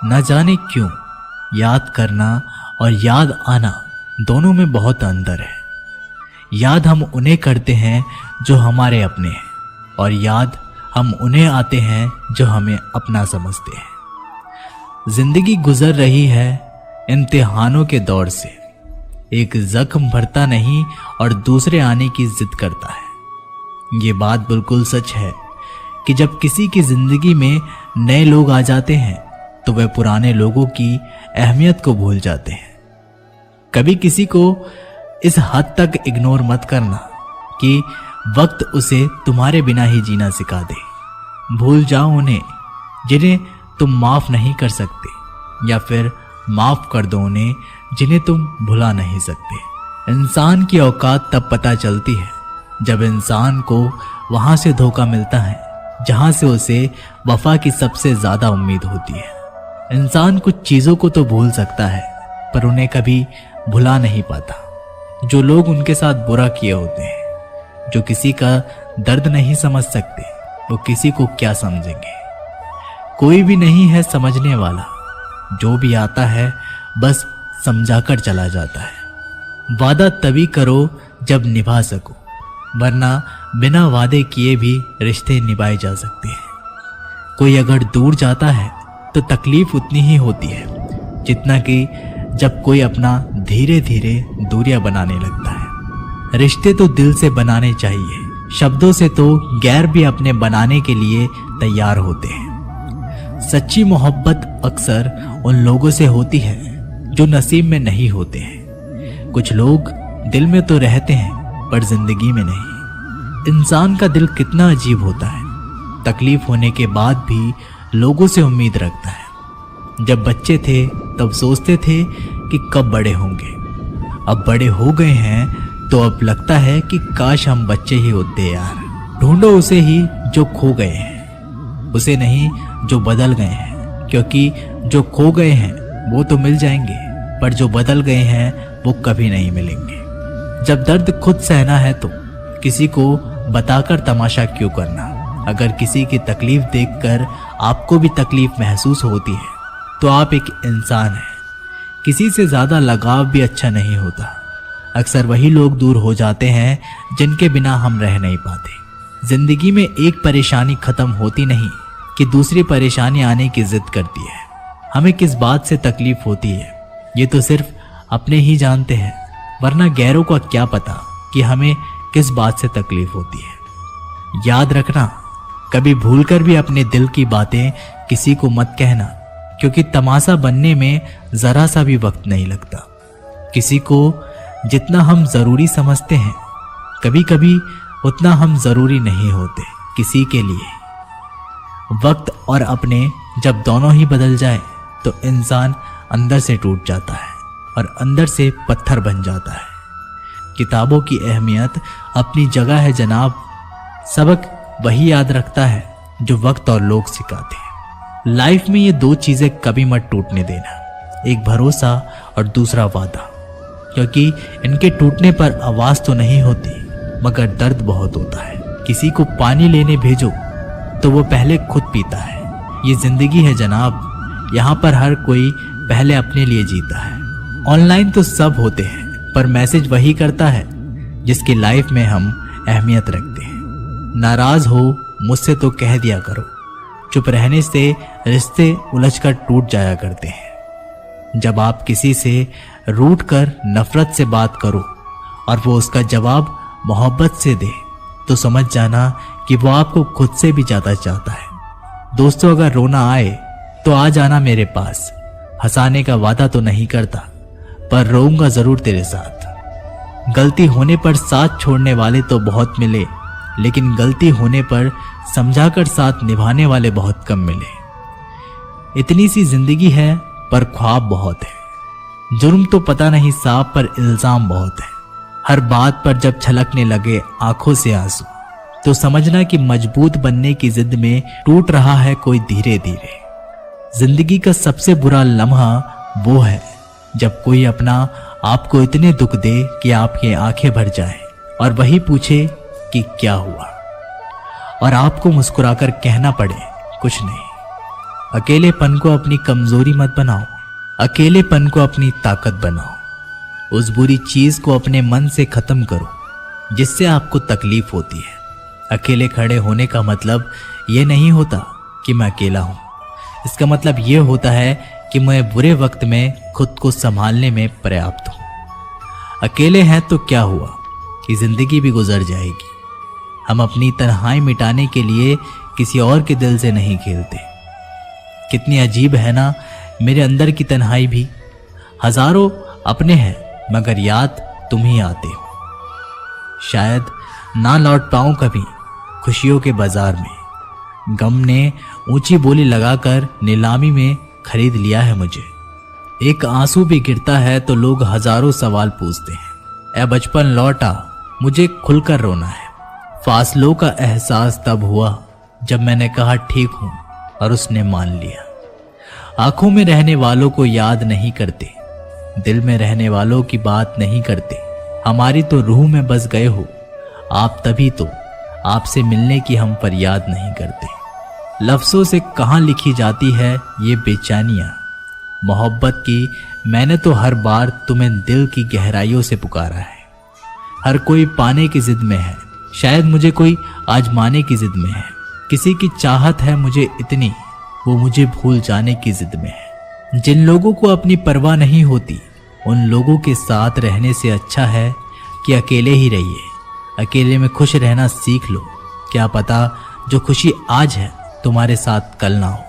न जाने क्यों याद करना और याद आना दोनों में बहुत अंतर है। याद हम उन्हें करते हैं जो हमारे अपने हैं, और याद हम उन्हें आते हैं जो हमें अपना समझते हैं। जिंदगी गुजर रही है इम्तिहानों के दौर से। एक जख्म भरता नहीं और दूसरे आने की जिद करता है। ये बात बिल्कुल सच है कि जब किसी की जिंदगी में नए लोग आ जाते हैं तो वे पुराने लोगों की अहमियत को भूल जाते हैं। कभी किसी को इस हद तक इग्नोर मत करना कि वक्त उसे तुम्हारे बिना ही जीना सिखा दे। भूल जाओ उन्हें जिन्हें तुम माफ नहीं कर सकते, या फिर माफ कर दो उन्हें जिन्हें तुम भुला नहीं सकते। इंसान की औकात तब पता चलती है जब इंसान को वहां से धोखा मिलता है जहां से उसे वफा की सबसे ज्यादा उम्मीद होती है। इंसान कुछ चीजों को तो भूल सकता है पर उन्हें कभी भुला नहीं पाता। जो लोग उनके साथ बुरा किए होते हैं, जो किसी का दर्द नहीं समझ सकते, वो किसी को क्या समझेंगे। कोई भी नहीं है समझने वाला, जो भी आता है बस समझाकर चला जाता है। वादा तभी करो जब निभा सको, वरना बिना वादे किए भी रिश्ते निभाए जा सकते हैं। कोई अगर दूर जाता है तो तकलीफ उतनी ही होती है जितना कि जब कोई अपना धीरे धीरे दूरियां बनाने लगता है। रिश्ते तो दिल से बनाने चाहिए, शब्दों से तो गैर भी अपने बनाने के लिए तैयार होते हैं। सच्ची मोहब्बत अक्सर उन लोगों से होती है जो नसीब में नहीं होते हैं। कुछ लोग दिल में तो रहते हैं पर जिंदगी में नहीं। इंसान का दिल कितना अजीब होता है, तकलीफ होने के बाद भी लोगों से उम्मीद रखता है। जब बच्चे थे तब सोचते थे कि कब बड़े होंगे, अब बड़े हो गए हैं तो अब लगता है कि काश हम बच्चे ही होते यार। ढूंढो उसे ही जो खो गए हैं, उसे नहीं जो बदल गए हैं, क्योंकि जो खो गए हैं वो तो मिल जाएंगे पर जो बदल गए हैं वो कभी नहीं मिलेंगे। जब दर्द खुद सहना है तो किसी को बताकर तमाशा क्यों करना। अगर किसी की तकलीफ देखकर आपको भी तकलीफ महसूस होती है तो आप एक इंसान हैं। किसी से ज्यादा लगाव भी अच्छा नहीं होता। अक्सर वही लोग दूर हो जाते हैं जिनके बिना हम रह नहीं पाते। जिंदगी में एक परेशानी खत्म होती नहीं कि दूसरी परेशानी आने की जिद करती है। हमें किस बात से तकलीफ होती है ये तो सिर्फ अपने ही जानते हैं, वरना गैरों का क्या पता कि हमें किस बात से तकलीफ होती है। याद रखना, कभी भूलकर भी अपने दिल की बातें किसी को मत कहना, क्योंकि तमाशा बनने में जरा सा भी वक्त नहीं लगता। किसी को जितना हम जरूरी समझते हैं कभी कभी उतना हम जरूरी नहीं होते किसी के लिए। वक्त और अपने जब दोनों ही बदल जाए तो इंसान अंदर से टूट जाता है और अंदर से पत्थर बन जाता है। किताबों की अहमियत अपनी जगह है जनाब, सबक वही याद रखता है जो वक्त और लोग सिखाते हैं। लाइफ में ये दो चीजें कभी मत टूटने देना, एक भरोसा और दूसरा वादा, क्योंकि इनके टूटने पर आवाज तो नहीं होती मगर दर्द बहुत होता है। किसी को पानी लेने भेजो तो वो पहले खुद पीता है। ये जिंदगी है जनाब, यहाँ पर हर कोई पहले अपने लिए जीता है। ऑनलाइन तो सब होते हैं पर मैसेज वही करता है जिसकी लाइफ में हम अहमियत रखते हैं। नाराज हो मुझसे तो कह दिया करो, चुप रहने से रिश्ते उलझकर टूट जाया करते हैं। जब आप किसी से रूठ कर नफरत से बात करो और वो उसका जवाब मोहब्बत से दे तो समझ जाना कि वो आपको खुद से भी ज्यादा चाहता है। दोस्तों, अगर रोना आए तो आ जाना मेरे पास। हंसाने का वादा तो नहीं करता पर रोऊंगा जरूर तेरे साथ। गलती होने पर साथ छोड़ने वाले तो बहुत मिले, लेकिन गलती होने पर समझाकर साथ निभाने वाले बहुत कम मिले। इतनी सी जिंदगी है पर ख्वाब बहुत है। जुर्म तो पता नहीं साफ पर इल्जाम बहुत है। हर बात पर जब छलकने लगे आंखों से आंसू तो समझना कि मजबूत बनने की जिद में टूट रहा है कोई धीरे धीरे। जिंदगी का सबसे बुरा लम्हा वो है जब कोई अपना आपको इतने दुख दे कि आपकी आंखें भर जाएं और वही पूछे कि क्या हुआ, और आपको मुस्कुराकर कहना पड़े कुछ नहीं। अकेलेपन को अपनी कमजोरी मत बनाओ, अकेलेपन को अपनी ताकत बनाओ। उस बुरी चीज को अपने मन से खत्म करो जिससे आपको तकलीफ होती है। अकेले खड़े होने का मतलब यह नहीं होता कि मैं अकेला हूं। इसका मतलब यह होता है कि मैं बुरे वक्त में खुद को संभालने में पर्याप्त हूं। अकेले हैं तो क्या हुआ कि जिंदगी भी गुजर जाएगी। हम अपनी तन्हाई मिटाने के लिए किसी और के दिल से नहीं खेलते। कितनी अजीब है ना मेरे अंदर की तन्हाई भी। हजारों अपने हैं मगर याद तुम ही आते हो। शायद ना लौट पाऊं कभी खुशियों के बाजार में। गम ने ऊंची बोली लगाकर नीलामी में खरीद लिया है मुझे। एक आंसू भी गिरता है तो लोग हजारों सवाल पूछते हैं। ऐ बचपन लौट आ, मुझे खुलकर रोना है। फासलों का एहसास तब हुआ जब मैंने कहा ठीक हूं और उसने मान लिया। आंखों में रहने वालों को याद नहीं करते, दिल में रहने वालों की बात नहीं करते। हमारी तो रूह में बस गए हो आप, तभी तो आपसे मिलने की हम फरियाद नहीं करते। लफ्जों से कहाँ लिखी जाती है ये बेचैनियां मोहब्बत की। मैंने तो हर बार तुम्हें दिल की गहराइयों से पुकारा है। हर कोई पाने की जिद में है, शायद मुझे कोई आजमाने की जिद में है। किसी की चाहत है मुझे इतनी, वो मुझे भूल जाने की जिद में है। जिन लोगों को अपनी परवाह नहीं होती उन लोगों के साथ रहने से अच्छा है कि अकेले ही रहिए। अकेले में खुश रहना सीख लो। क्या पता जो खुशी आज है तुम्हारे साथ कल ना हो।